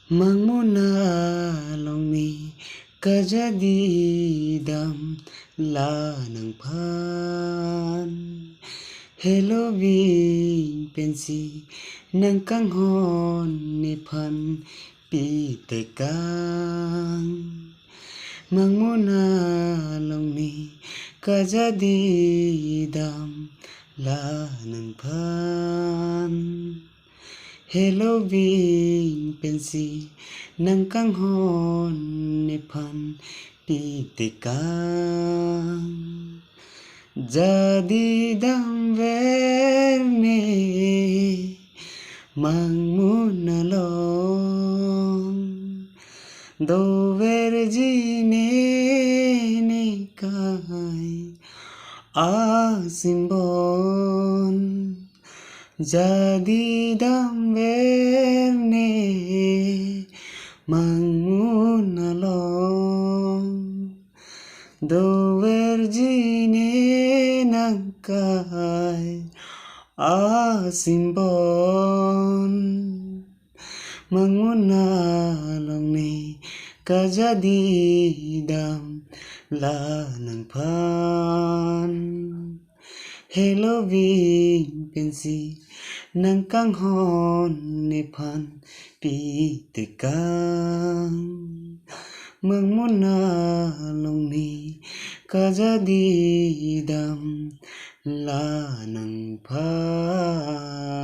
Mangmunalongni kajadidam lanang phan Hello ving pensi nang kang hon ni phan pi te kang Mangmunalongni kajadidam lanang phan Hello ving pensi nang kang hon ni phan pi te kang jadi dam verne mangmunalong do verjine ni kai asimbon jadi dam verne mangmunalong do verjine nangkai asimbon mangmunalongni kajadidam lanang phan Hello ving pensi nang kang hon ni phan pi te kang Mangmunalongni kajadidam lanang phan